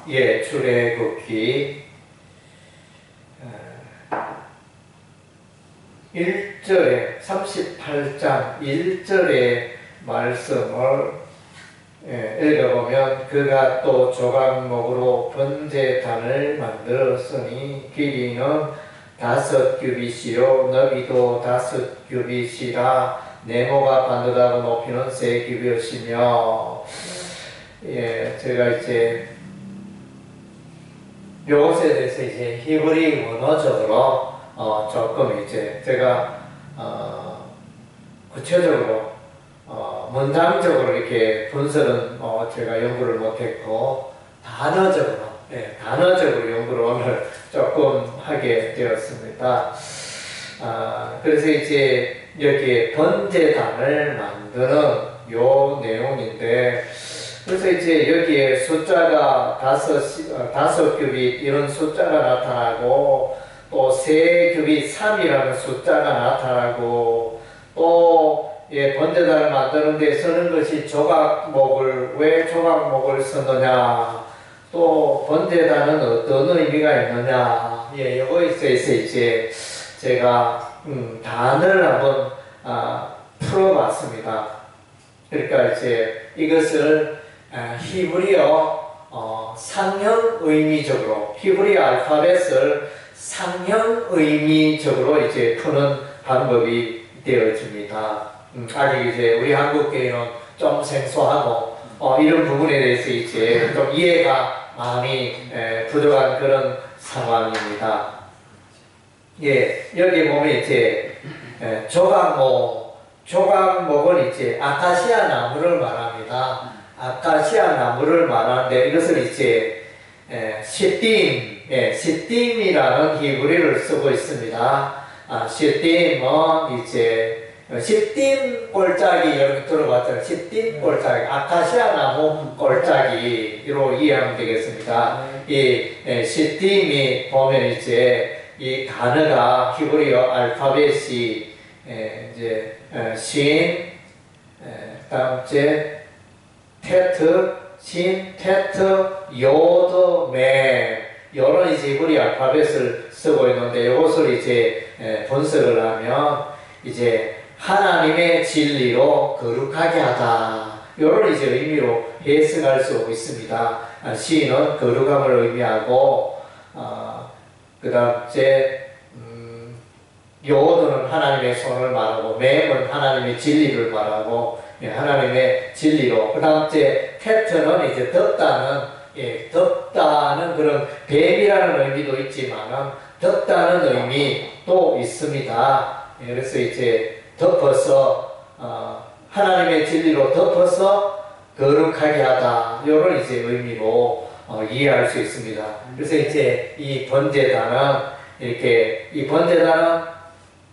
출애굽기 1절에 38장 1절의 말씀을 읽어보면 그가 또 조각목으로 번제단을 만들었으니 길이는 5규빗이요 너비도 5규빗이라 네모가 반듯하고 높이는 3규빗이며 제가 이제 요것에 대해서 이제 히브리 원어적으로 조금 이제 제가 구체적으로 문장적으로 이렇게 분석은 제가 연구를 못했고 단어적으로 연구를 오늘 조금 하게 되었습니다. 그래서 이제 여기 번제단을 만드는 요 내용인데, 그래서 이제 여기에 숫자가 5규빗 이런 숫자가 나타나고 또 3규빗 3이라는 숫자가 나타나고 또 번제단을 만드는 데 쓰는 것이 조각목을 왜 조각목을 쓰느냐, 또 번제단은 어떤 의미가 있느냐, 이거에 대해서 이제 제가 단어를 한번 풀어봤습니다. 그러니까 이제 이것을 히브리어 상형 의미적으로 히브리 알파벳을 상형 의미적으로 이제 푸는 방법이 되어집니다. 아직 이제 우리 한국계는 좀 생소하고 이런 부분에 대해서 이제 좀 이해가 많이 부족한 그런 상황입니다. 여기 보면 이제 조각목은 이제 아카시아 나무를 말합니다. 아카시아 나무를 말하는데 이것을 이제 시딤이라는 히브리를 쓰고 있습니다. 시딤은 이제 시딤 꼴짜기 여러분 들어봤잖아요. 시딤 꼴짜기, 아카시아 나무 꼴짜기로 이해하면 되겠습니다. 이 시딤이 보면 이제 이 단어가 히브리어 알파벳이 이제 신, 다음 째 테트, 신, 테트, 요드, 매 이런 이제 히브리 알파벳을 쓰고 있는데 이것을 이제 분석을 하면 이제 하나님의 진리로 거룩하게 하다 이런 이제 의미로 해석할 수 있습니다. 신은 거룩함을 의미하고 그 다음 째 요드는 하나님의 손을 말하고 맴은 하나님의 진리를 말하고 하나님의 진리로, 그 다음 째 테트는 이제 덮다는 그런 뱀이라는 의미도 있지만 덮다는 의미도 있습니다. 그래서 이제 덮어서 하나님의 진리로 덮어서 거룩하게 하다 이런 이제 의미로 이해할 수 있습니다. 그래서 이제 이 번제단은 이 번제단은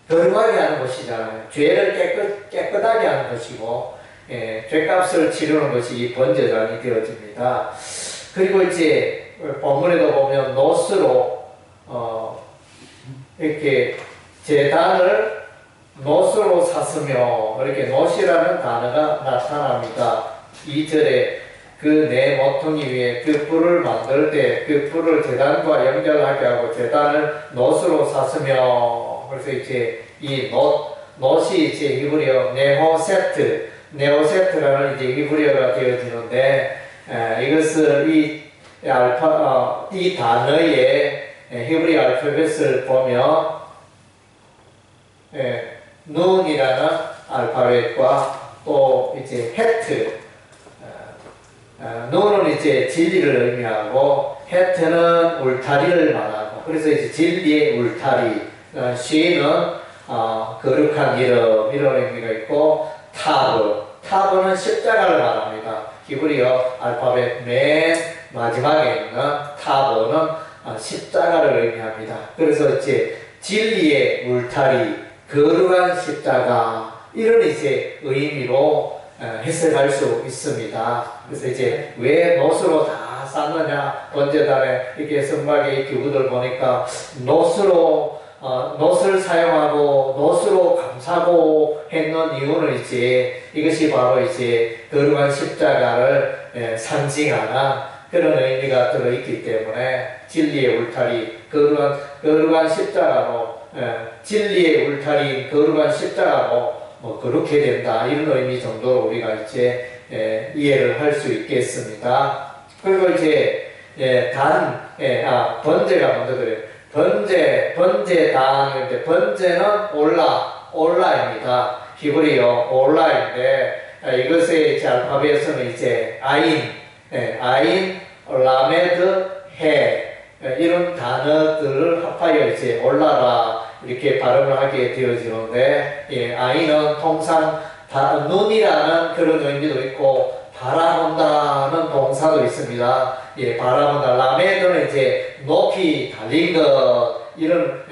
거룩하게 하는 것이잖아요. 죄를 깨끗하게 하는 것이고 죄값을 치르는 것이 이 번제단이 되어집니다. 그리고 이제 본문에도 보면 노스로 이렇게 제단을 노스로 샀으며 이렇게 노시라는 단어가 나타납니다. 2절에 그 내 모퉁이 위에 그 뿔을 만들 때 그 뿔을 제단과 연결하게 하고 제단을 노스로 샀으며, 그래서 이제 이 놋이 이제 히브리어 네오세트라는 이제 히브리어가 되어지는데 이것을 이 단어의 히브리 알파벳을 보면 눈이라는 알파벳과 또 이제 헤트, 눈은 이제 진리를 의미하고 헤트는 울타리를 말하고, 그래서 이제 진리의 울타리, 시는 거룩한 이름 이런 의미가 있고, 타브는 십자가를 말합니다. 히브리어 알파벳 맨 마지막에 있는 타브는 십자가를 의미합니다. 그래서 이제 진리의 울타리, 거룩한 십자가 이런 이제 의미로 해석할 수 있습니다. 그래서 이제 왜 놋으로 다 쌌느냐, 번제단에 이렇게 성막의 기구들 보니까 놋을 사용하고 놋으로 감싸고 했는 이유는 이제 이것이 바로 이제 거룩한 십자가를 상징하는 그런 의미가 들어있기 때문에 진리의 울타리, 거룩한 십자가로, 진리의 울타리, 거룩한 십자가로 뭐 그렇게 된다, 이런 의미 정도로 우리가 이제 이해를 할 수 있겠습니다. 그리고 이제 번제가 먼저 그래요. 번제단인데, 번제는 올라입니다. 히브리어 올라인데, 이것의 이제 알파벳은 이제 아인, 라메드, 해, 이런 단어들을 합하여 이제 올라라, 이렇게 발음을 하게 되어지는데, 아인은 통상 눈이라는 그런 의미도 있고, 바라본다는 동사도 있습니다. 바라본다. 라메드는 이제 높이 달린 것, 이런,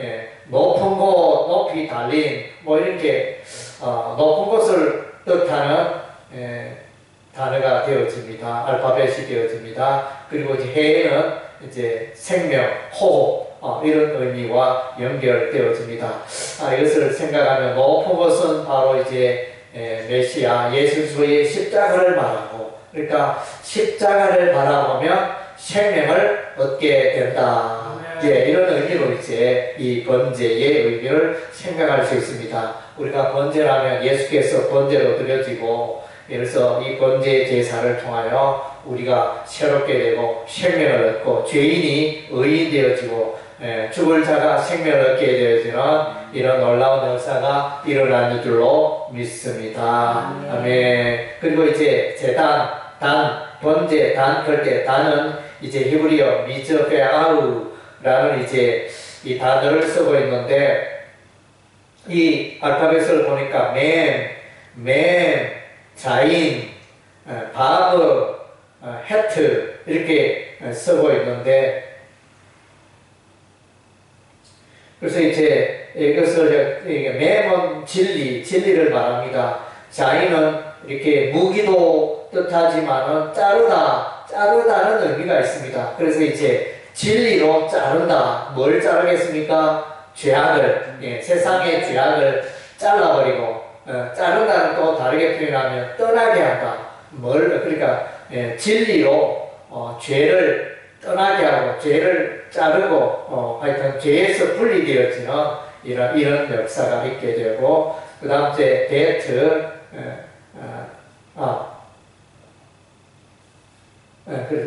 높은 곳, 높이 달린, 뭐 이렇게, 높은 곳을 뜻하는, 단어가 되어집니다. 알파벳이 되어집니다. 그리고 이제 해는 이제 생명, 호흡, 이런 의미와 연결되어집니다. 이것을 생각하면 높은 것은 바로 이제 메시아 예수 그리스도의 십자가를 말하고, 그러니까 십자가를 바라보면 생명을 얻게 된다. 이런 의미로 이제 이 번제의 의미를 생각할 수 있습니다. 우리가 번제라면 예수께서 번제로 드려지고, 그래서 이 번제 제사를 통하여 우리가 새롭게 되고 생명을 얻고, 죄인이 의인 되어지고 죽을 자가 생명을 얻게 되어지는 이런 놀라운 역사가 일어나는 줄로 믿습니다. 아멘. 그리고 이제 제단, 번제, 그럴 때 단은 이제 히브리어 미즈베아우라는 이제 이 단어를 쓰고 있는데, 이 알파벳을 보니까 멤, 자인, 바브, 헤트 이렇게 쓰고 있는데, 그래서 이제 이것을 멤은 진리를 말합니다. 자인은 이렇게 무기도 뜻하지만은 자르다는 의미가 있습니다. 그래서 이제 진리로 자른다. 뭘 자르겠습니까? 죄악을, 세상의 죄악을 잘라버리고, 자른다는 또 다르게 표현하면 떠나게 한다. 그러니까 진리로 죄를 떠나게 하고, 죄를 자르고, 하여튼 죄에서 분리되어지는 이런 역사가 있게 되고, 그 다음 이제 베트,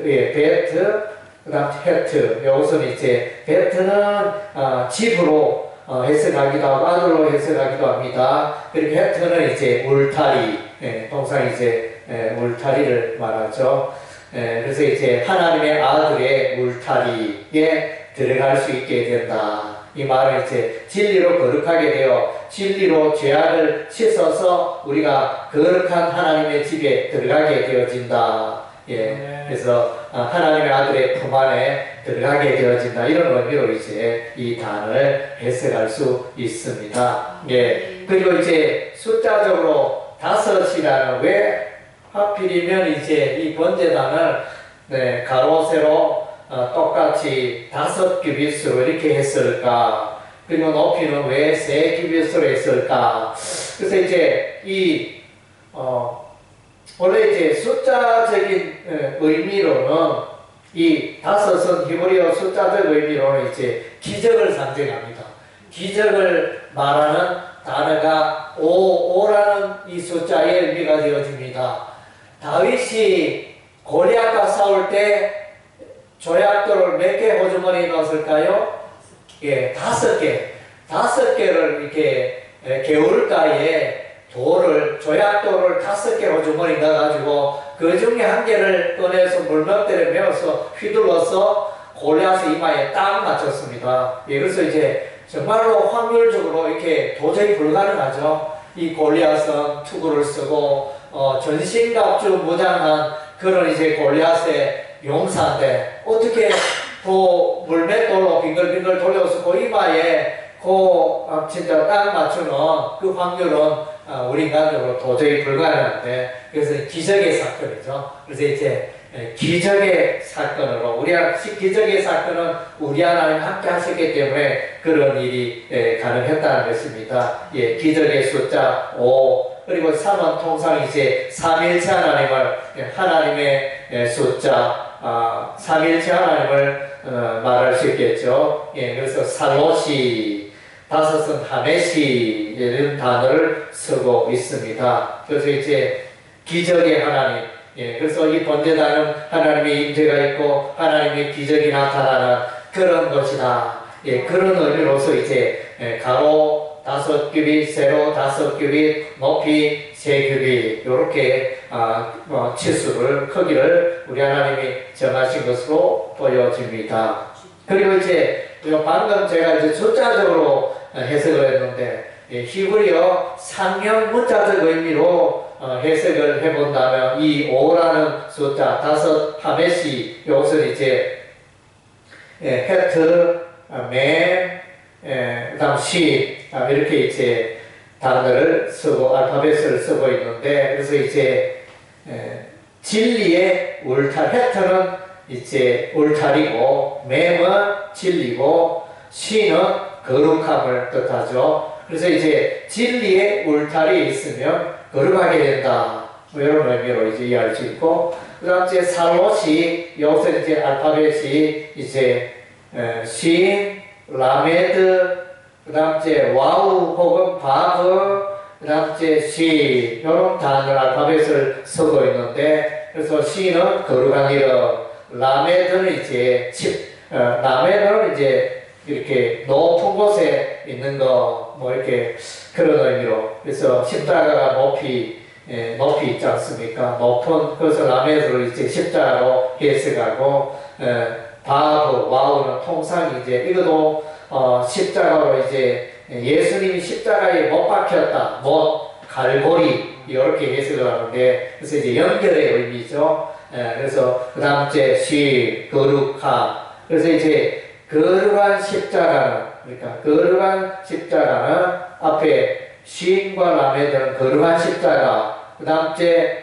베트, 그 다음 헤트. 이것은 이제 베트는 집으로 해석하기도 하고 아들로 해석하기도 합니다. 그리고 헤트는 이제 울타리, 통상 이제 울타리를 말하죠. 그래서 이제 하나님의 아들의 울타리에 들어갈 수 있게 된다. 이 말은 이제 진리로 거룩하게 되어 진리로 죄악을 씻어서 우리가 거룩한 하나님의 집에 들어가게 되어진다. 그래서 하나님의 아들의 품 안에 들어가게 되어진다. 이런 의미로 이제 이 단어를 해석할 수 있습니다. 그리고 이제 숫자적으로 5이라는, 왜 하필이면 이제 이 번제단을 가로 세로 똑같이 5규빗으로 이렇게 했을까? 그리고 높이는 왜 3규빗으로 했을까? 그래서 이제 원래 이제 숫자적인 의미로는 이 5은 히브리어 숫자적 의미로는 이제 기적을 상징합니다. 기적을 말하는 단어가 5라는 이 숫자의 의미가 되어집니다. 다윗이 골리앗과 싸울 때 조약돌을 몇 개 호주머니에 넣었을까요? 5개. 5개를 이렇게 개울가에 조약돌을 5개 호주머니에 넣어가지고 그 중에 1개를 꺼내서 물먹대를 메어서 휘둘러서 골리앗의 이마에 딱 맞췄습니다. 그래서 이제 정말로 확률적으로 이렇게 도저히 불가능하죠. 이 골리앗은 투구를 쓰고 전신갑주 무장한 그런 이제 골리앗의 용사인데, 어떻게 그 물맷돌로 빙글빙글 돌려서 그 이마에 진짜 딱 맞추는 그 확률은 우리 인간적으로 도저히 불가능한데, 그래서 기적의 사건이죠. 그래서 이제 기적의 사건으로, 기적의 사건은 우리 하나님 함께 하셨기 때문에 그런 일이 가능했다는 것입니다. 기적의 숫자 5, 그리고 3은 통상 이제 삼일체 하나님의 숫자 삼일체 하나님을 말할 수 있겠죠. 예, 그래서 살로시, 다섯은 하메시 이런 단어를 쓰고 있습니다. 그래서 이제 기적의 하나님, 예, 그래서 이 번제단은 하나님의 임재가 있고 하나님의 기적이 나타나는 그런 것이다. 예, 그런 의미로서 이제 가로 5규빗, 세로 5규빗, 높이 3규빗 이렇게 치수를 크기를 우리 하나님이 정하신 것으로 보여집니다. 그리고 이제 방금 제가 이제 숫자적으로 해석을 했는데 히브리어 상형 문자적 의미로 해석을 해본다면 이 5라는 숫자 5 하메시 이것은 이제 헤트, 맨, 그다음 시 이렇게 이제 단어를 쓰고 알파벳을 쓰고 있는데 그래서 이제 진리의 울타리 헤트는 이제 울타리고 맨은 진리고 시는 거룩함을 뜻하죠. 그래서 이제 진리의 울타리에 있으면 거룩하게 된다. 뭐 이런 의미로 이제 이해할 수 있고, 그 다음 이제 살롯이, 여기서 이제 알파벳이 이제 신, 라메드, 그 다음 이제 와우 혹은 바브, 그 다음 이제 시, 이런 단어 알파벳을 쓰고 있는데, 그래서 시는 거룩한 이름, 라메드는 이제 라메드는 이제 이렇게 높은 곳에 있는 거, 뭐 이렇게 그런 의미로. 그래서 십자가가 높이 있지 않습니까? 높은, 그래서 라메드로 이제 십자가로 해석하고, 바브, 와우는 통상 이제 이것도 십자가로 이제 예수님이 십자가에 못 박혔다, 못 갈고리, 이렇게 해석을 하는데, 그래서 이제 연결의 의미죠. 그래서 그 다음 이제 시, 거룩함. 그래서 이제 거룩한 십자가는, 그러니까 거룩한 십자가는 앞에 시인과 라메드는 거룩한 십자가, 그 다음 이제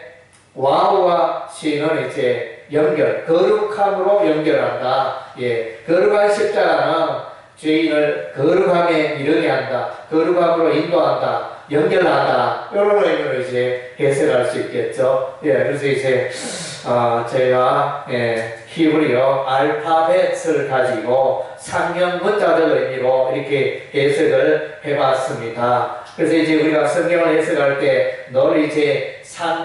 와우와 시는 이제 연결, 거룩함으로 연결한다. 예, 거룩한 십자가는 죄인을 거룩함에 이르게 한다, 거룩함으로 인도한다, 연결한다. 이런 의미로 이제 해석할 수 있겠죠. 예, 그래서 이제 제가 히브리어 알파벳을 가지고 상형 문자적 의미로 이렇게 해석을 해봤습니다. 그래서 이제 우리가 성경을 해석할 때 늘 이제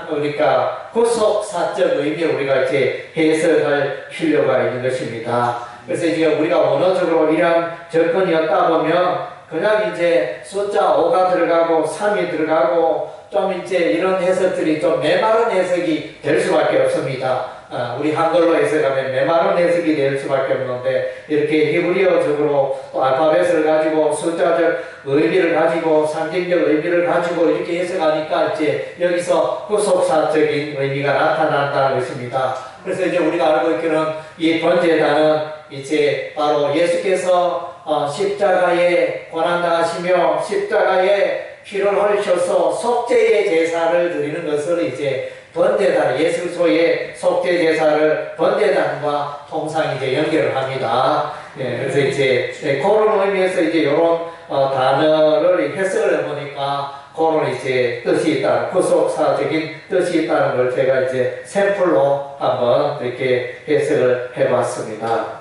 그러니까 후속사적 의미로 우리가 이제 해석할 필요가 있는 것입니다. 그래서 이제 우리가 원어적으로 이런 접근이었다 보면 그냥 이제 숫자 5가 들어가고 3이 들어가고 좀 이제 이런 해석들이 좀 메마른 해석이 될 수밖에 없습니다. 우리 한글로 해석하면 메마른 해석이 될 수밖에 없는데 이렇게 히브리어적으로 또 알파벳을 가지고 숫자적 의미를 가지고 상징적 의미를 가지고 이렇게 해석하니까 이제 여기서 후속사적인 의미가 나타난다는 것입니다. 그래서 이제 우리가 알고 있기는 이 번제단은 이제 바로 예수께서 십자가에 고난당하시며 십자가에 피를 흘리셔서 속죄의 제사를 드리는 것을 이제 번제단, 예수소의 속죄 제사를 번제단과 통상 이제 연결을 합니다. 예, 그래서 이제 그런 의미에서 이제 이런 단어를 해석을 해보니까 그런 이제 뜻이 있다는, 후속사적인 뜻이 있다는 걸 제가 이제 샘플로 한번 이렇게 해석을 해봤습니다.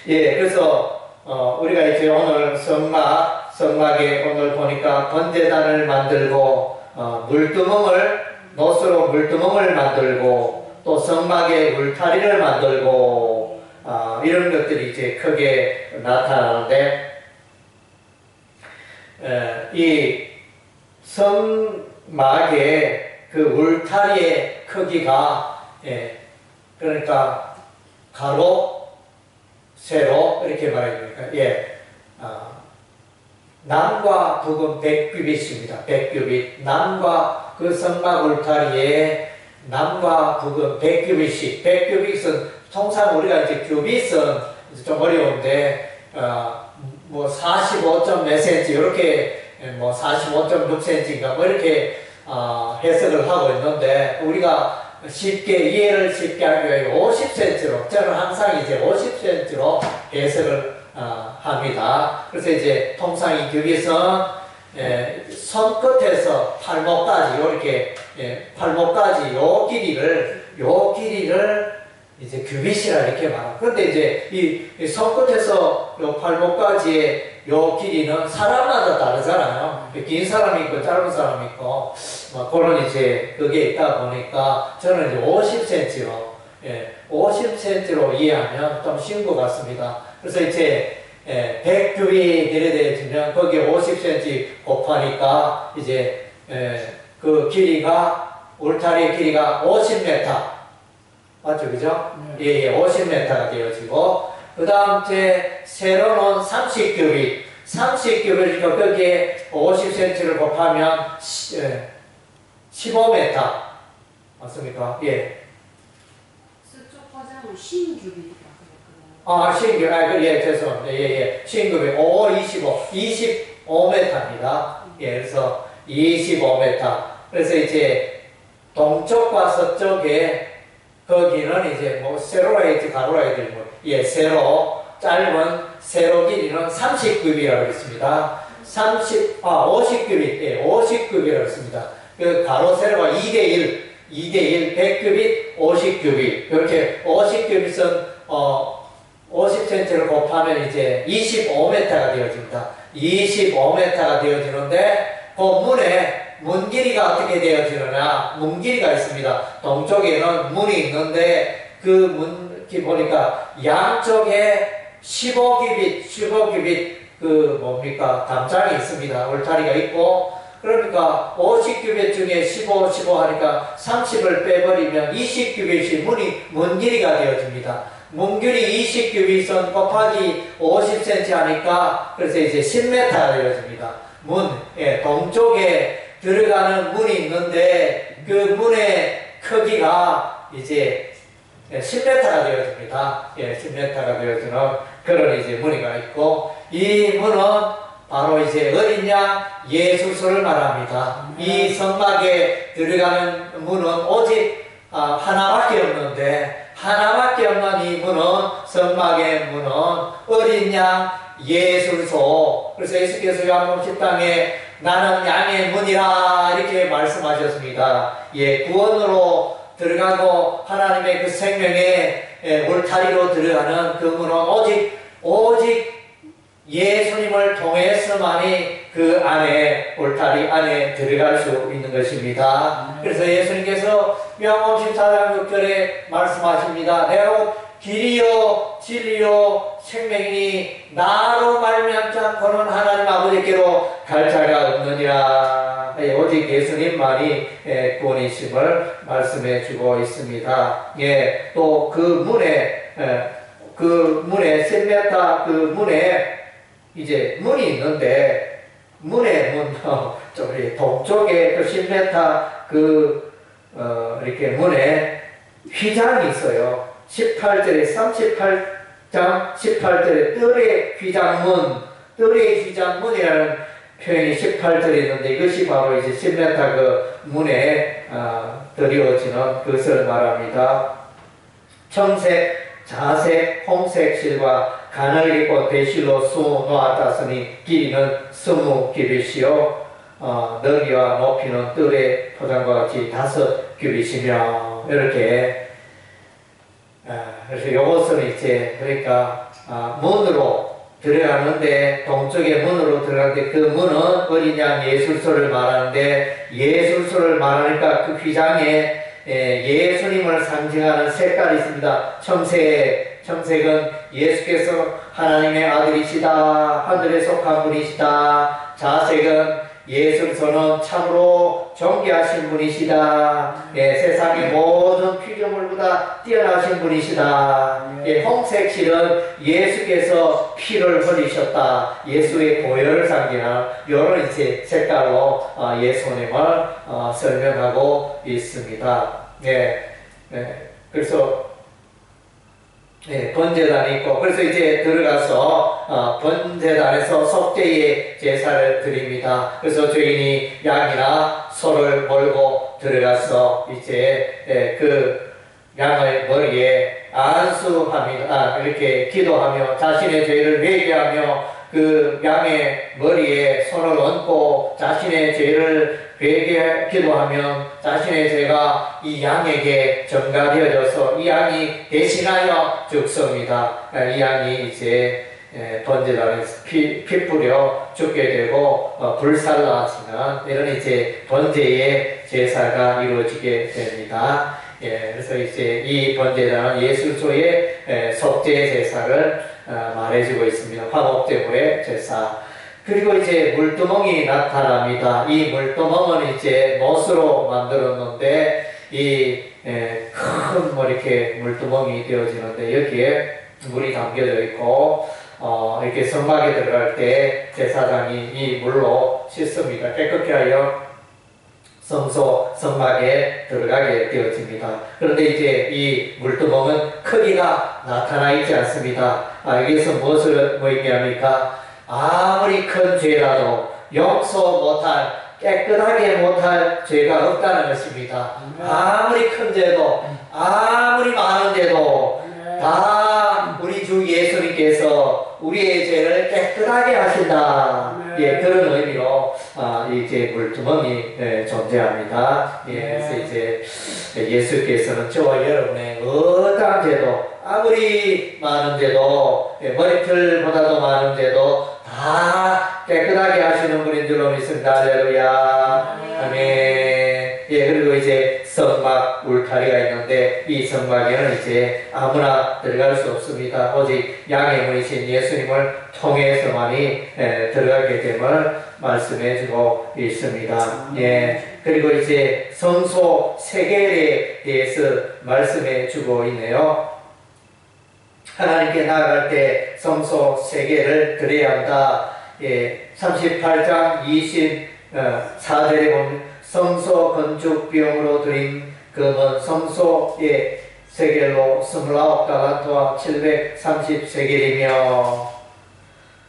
예, 그래서 우리가 이제 오늘 성막에 오늘 보니까 번제단을 만들고 노스로 물두멍을 만들고 또 성막에 물타리를 만들고 이런 것들이 이제 크게 나타나는데 이 성막의 그 울타리의 크기가 그러니까 가로 세로 이렇게 말해줍니까? 남과 북은 100규빗입니다. 100규빗. 남과 그 성막 울타리에 남과 북은 100규빗씩. 100규빗은 통상 우리가 이제 규빗은 좀 어려운데 뭐 45점 몇 센치 이렇게 뭐 45.6cm인가 뭐 이렇게 해석을 하고 있는데 우리가 이해를 쉽게 하기 위해 50cm로 저는 항상 이제 50cm로 해석을 합니다. 그래서 이제 통상 이 규빗은 손끝에서 팔목까지 이렇게 팔목까지 요 길이를 요 길이를 이제 규빗이라 이렇게 말합니다. 그런데 이제 이 손끝에서 요 팔목까지의 요 길이는 사람마다 다르잖아요. 긴 사람이 있고 짧은 사람이 있고 그런 이제 그게 있다 보니까 저는 이제 50cm로 50cm로 이해하면 좀 쉬운 것 같습니다. 그래서 이제 100규빗 이래 되어지면 거기에 50cm 곱하니까 이제 그 길이가 울타리의 길이가 50m 맞죠, 그죠? 예, 50m가 되어지고 그 다음 제 세로는 30규빗 30규빗이니까 거기에 50cm를 곱하면 15m 맞습니까? 예. 서쪽 화장은 신규빗이라고 그랬거든요. 아, 신규빗, 예, 죄송합니다. 예. 신규빗 5, 25, 25m입니다. 예, 그래서 25m. 그래서 이제 동쪽과 서쪽에 거기는 이제 뭐 세로라 했지 가로라 했지 뭐 세로 짧은 세로 길이는 30규빗이라고 했습니다. 50규빗 50규빗이라고 했습니다. 그 가로 세로가 2대1 100규빗 50규빗 이렇게 50규빗은 50cm를 곱하면 이제 25m가 되어집니다. 25m가 되어지는데 그 문 길이가 어떻게 되어지느냐? 문 길이가 있습니다. 동쪽에는 문이 있는데 그 문이 보니까 양쪽에 15규빗 그 뭡니까? 담장이 있습니다. 울타리가 있고 그러니까 50규빗 중에 15 하니까 30을 빼버리면 20규빗이 문 길이가 되어집니다. 문 길이 20규빗은 곱하기 50cm 하니까 그래서 이제 10m가 되어집니다. 동쪽에 들어가는 문이 있는데 그 문의 크기가 이제 10m가 되어집니다. 10m가 되어지는 그런 이제 문이가 있고 이 문은 바로 이제 어린 양 예술소를 말합니다. 이 성막에 들어가는 문은 오직 하나밖에 없는데 하나밖에 없는 이 문은 성막의 문은 어린 양 예술소. 그래서 예수께서 요한복음 10장에 나는 양의 문이라 이렇게 말씀하셨습니다. 구원으로 들어가고 하나님의 그 생명의 울타리로 들어가는 그 문은 오직 예수님을 통해서만이 그 안에 울타리 안에 들어갈 수 있는 것입니다. 그래서 예수님께서 요한복음 14장 6절에 말씀하십니다. 내가 길이요 진리요 생명이니 나로 말미암지 않고는 하나님 아버지께로 갈 자가 없느니라. 오직 예수님만이 구원이심을 말씀해 주고 있습니다. 또 그 문에 10m 그 문에 이제 문이 있는데 좀 동쪽에 그 10m 이렇게 문에 휘장이 있어요. 18절에 38장 18절에 뜰의 휘장문이라는 표현이 18절에 있는데 이것이 바로 이제 10m 그 문에 드리워지는 그것을 말합니다. 청색, 자색, 홍색 실과 가늘게 입고 대실로 놓았다으니 길이는 20규빗이요 너비와 높이는 뜰의 포장과 같이 5규빗이며 이렇게 그래서 이것은 이제 그러니까 문으로 들어가는데 동쪽의 문으로 들어가는데 그 문은 어린 양 예술소를 말하는데 예술소를 말하니까 그 휘장에 예수님을 상징하는 색깔이 있습니다. 청색은 예수께서 하나님의 아들이시다. 하늘에 속한 분이시다. 자색은 예수께서는 참으로 존귀하신 분이시다. 세상의 모든 피조물보다 뛰어나신 분이시다. 홍색 실은 예수께서 피를 흘리셨다. 예수의 보혈을 상징하는 이런 이제 색깔로 예수님을 설명하고 있습니다. 그래서 번제단이 있고 그래서 이제 들어가서 번제단에서 속죄의 제사를 드립니다. 그래서 죄인이 양이나 소를 몰고 들어가서 이제 그 양의 머리에 안수합니다. 이렇게 기도하며 자신의 죄를 회개하며 그 양의 머리에 손을 얹고 자신의 죄를 회개해 기도하면 자신의 죄가 이 양에게 전가되어져서 이 양이 대신하여 죽습니다. 이 양이 이제 번제단에서 피 뿌려 죽게 되고 불살라지는 이런 이제 번제의 제사가 이루어지게 됩니다. 그래서 이제 이 번제단은 예수조의 속죄 제사를 말해주고 있습니다. 화목제물의 제사. 그리고 이제 물두멍이 나타납니다. 이 물두멍은 이제 못으로 만들었는데 큰 뭐 이렇게 물두멍이 되어지는데 여기에 물이 담겨져 있고 이렇게 성막에 들어갈 때 제사장이 이 물로 씻습니다. 깨끗게 하여 성막에 들어가게 되어집니다. 그런데 이제 이 물두멍은 크기가 나타나 있지 않습니다. 여기서 무엇을 의미합니까? 아무리 큰 죄라도 용서 못할, 깨끗하게 못할 죄가 없다는 것입니다. 아무리 큰 죄도, 아무리 많은 죄도 다 우리 주 예수님께서 우리의 죄를 깨끗하게 하신다. 그런 의미로 이제 물두멍이 존재합니다. 그래서 이제 예수께서는 저와 여러분의 어떠한 죄도, 아무리 많은 죄도, 머리털보다도 많은 죄도 다 깨끗하게 하시는 분인 줄로 믿습니다. 할렐루야. 아멘. 그리고 이제 성막 울타리가 있는데 이 성막에는 이제 아무나 들어갈 수 없습니다. 오직 양의 문이신 예수님을 통해서만이 들어가게 됨을 말씀해 주고 있습니다. 그리고 이제 성소 세겔에 대해서 말씀해 주고 있네요. 하나님께 나아갈 때 성소 세겔을 드려야 한다. 38장 24절에 보면 성소 건축 비용으로 드린 금은 성소의 세겔로 29달란트와 730세겔이며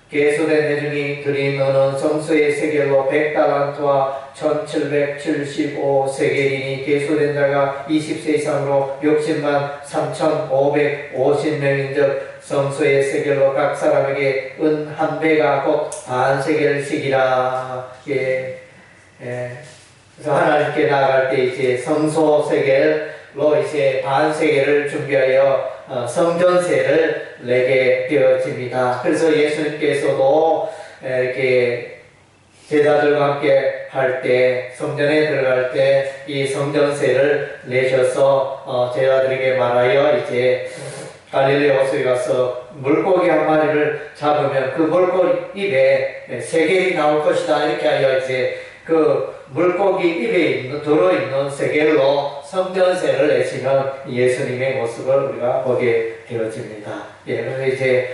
계수된 내중이 드린 은은 성소의 세겔로 100달란트와 1775세겔이니 계수된 자가 20세 이상으로 60만 3550명인즉 성소의 세겔로 각 사람에게 은 한 배가 곧 반세겔씩이라. 그래서 하나님께 나아갈 때 이제 성소 세겔로 이제 반세겔을 준비하여 성전세를 내게 되어집니다. 그래서 예수님께서도 이렇게 제자들과 함께 할 때, 성전에 들어갈 때 이 성전세를 내셔서 제자들에게 말하여 이제 갈릴리 호수에 가서 물고기 한 마리를 잡으면 그 물고기 입에 세겔이 나올 것이다. 이렇게 하여 이제 그 물고기 입에 들어있는 세겔로 성전세를 내시는 예수님의 모습을 우리가 보게 되어집니다. 그래서 이제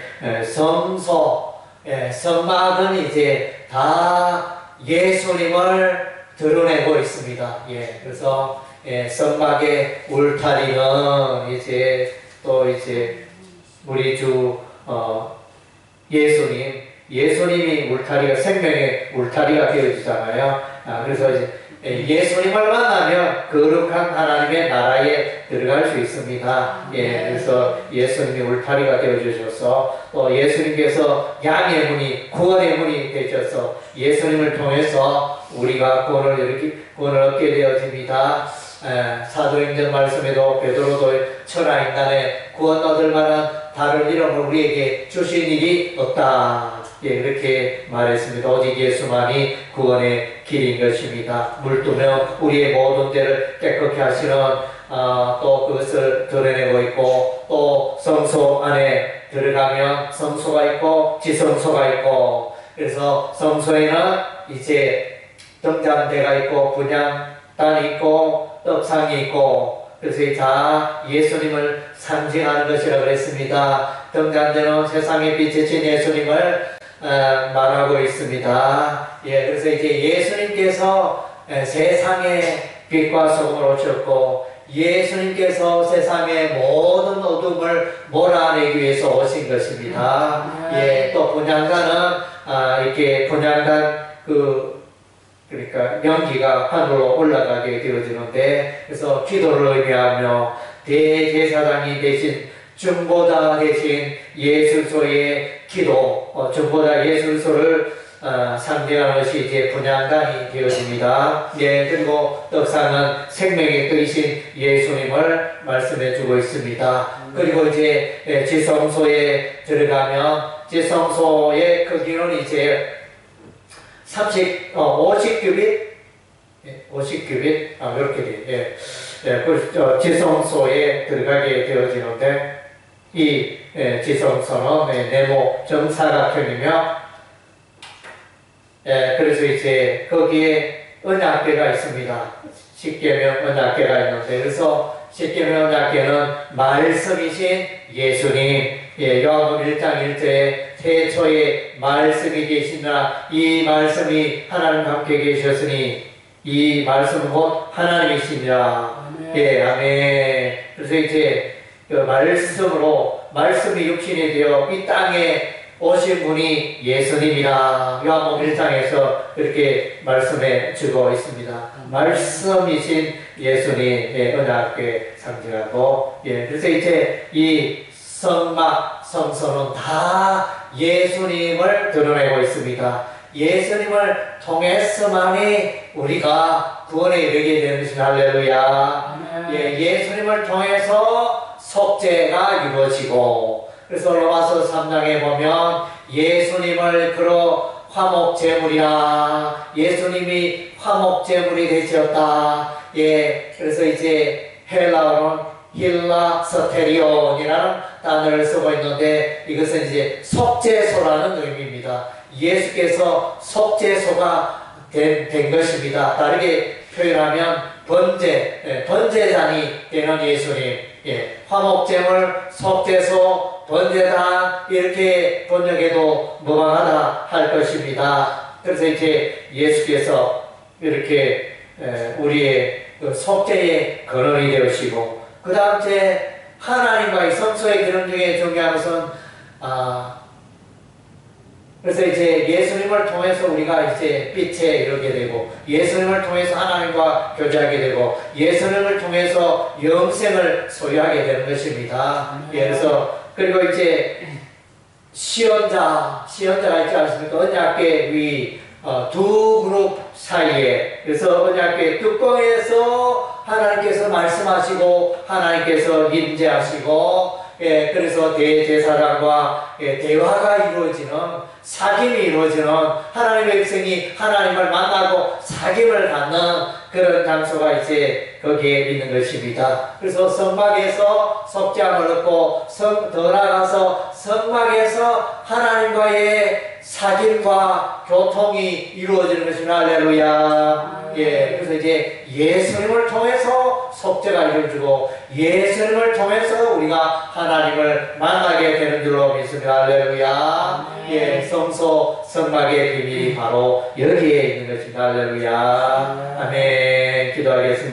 성막은 이제 다 예수님을 드러내고 있습니다. 그래서 성막의 울타리는 이제 또 이제 우리 주 예수님이 울타리가 생명의 울타리가 되어지잖아요. 그래서 이제 예수님을 만나면 거룩한 하나님의 나라에 들어갈 수 있습니다. 그래서 예수님이 울타리가 되어주셔서 또 예수님께서 양의 문이, 구원의 문이 되셔서 예수님을 통해서 우리가 구원을 얻게 되어집니다. 사도행전 말씀에도 베드로도 천하 인간에 구원 얻을 만한 다른 이름을 우리에게 주신 일이 없다. 그렇게 말했습니다. 오직 예수만이 구원의 길인 것입니다. 물두명 우리의 모든 죄를 깨끗게 하시는 또 그것을 드러내고 있고, 또 성소 안에 들어가면 성소가 있고 지성소가 있고, 그래서 성소에는 이제 등잔대가 있고 분향단이 있고 떡상이 있고, 그래서 다 예수님을 상징하는 것이라고 그랬습니다. 등잔대는 세상의 빛이신 예수님을 말하고 있습니다. 그래서 이제 예수님께서 세상의 빛과 소금을 오셨고, 예수님께서 세상의 모든 어둠을 몰아내기 위해서 오신 것입니다. 또 분향단은 이렇게 분향단 그러니까 연기가 하늘로 올라가게 되어지는데, 그래서 기도를 의미하며 대제사장이 되신 중보자 대신 예술소의 기도, 중보자 예술소를 상징하는 것이 이제 분향단이 되어집니다. 예, 그리고 떡상은 생명의 뜻이신 예수님을 말씀해 주고 있습니다. 그리고 이제 지성소에 들어가면 지성소의 크기는 이제 50규빗, 50규빗, 이렇게 돼요. 그 지성소에 들어가게 되어지는데, 이 지성소는 네모 정사각형이며, 그래서 이제 거기에 언약궤가 있습니다. 십계명 언약궤가 있는데, 그래서 십계명 언약궤는 말씀이신 예수님, 요한복음 1장 1절에 태초에 말씀이 계시나 이 말씀이 하나님과 함께 계셨으니 이 말씀은 곧 하나님이시니라. 예, 아멘. 그래서 이제 그 말씀으로 말씀이 육신이 되어 이 땅에 오신 분이 예수님이라 요한복음 1장에서 그렇게 말씀해 주고 있습니다. 말씀이신 예수님의 언약궤 상징하고, 그래서 이제 이 성막, 성소는 다 예수님을 드러내고 있습니다. 예수님을 통해서만이 우리가 구원에 이르게 되는 것입니다. 할렐루야. 예수님을 통해서 속죄가 이루어지고, 그래서 로마서 3장에 보면 예수님을 그로 화목제물이라, 예수님이 화목제물이 되셨다. 그래서 이제 헬라어는 힐라서테리온이라는 단어를 쓰고 있는데, 이것은 이제 속죄소라는 의미입니다. 예수께서 속죄소가 된 것입니다. 다르게 표현하면 번제단이 되는 예수님, 화목제물, 속죄소, 번제단, 이렇게 번역해도 무방하다 할 것입니다. 그래서 이제 예수께서 이렇게 우리의 그 속죄의 근원이 되시고, 그 다음 이제 하나님과의 성소의 기능 중에 중요한 것은, 그래서 이제 예수님을 통해서 우리가 이제 빛에 이르게 되고, 예수님을 통해서 하나님과 교제하게 되고, 예수님을 통해서 영생을 소유하게 되는 것입니다. 그래서 그리고 이제 시언자가 있지 않습니까? 언약궤 위 두 그룹 사이에, 그래서 언약궤 뚜껑에서 하나님께서 말씀하시고 하나님께서 임재하시고, 그래서 대제사장과 대화가 이루어지는, 사귐이 이루어지는, 하나님의 백성이 하나님을 만나고 사귐을 갖는 그런 장소가 이제 거기에 있는 것입니다. 그래서 성막에서 속죄함을 얻고, 더 나아가서 성막에서 하나님과의 사귐과 교통이 이루어지는 것입니다. 할렐루야. 그래서 이제 예수님을 통해서 속죄가 이루어지고, 예수님을 통해서 우리가 하나님을 만나게 되는 줄로 믿습니다. 할렐루야. 성소, 성막의 비밀이 바로 여기에 있는 것입니다. 할렐루야. 아멘. 기도하겠습니다.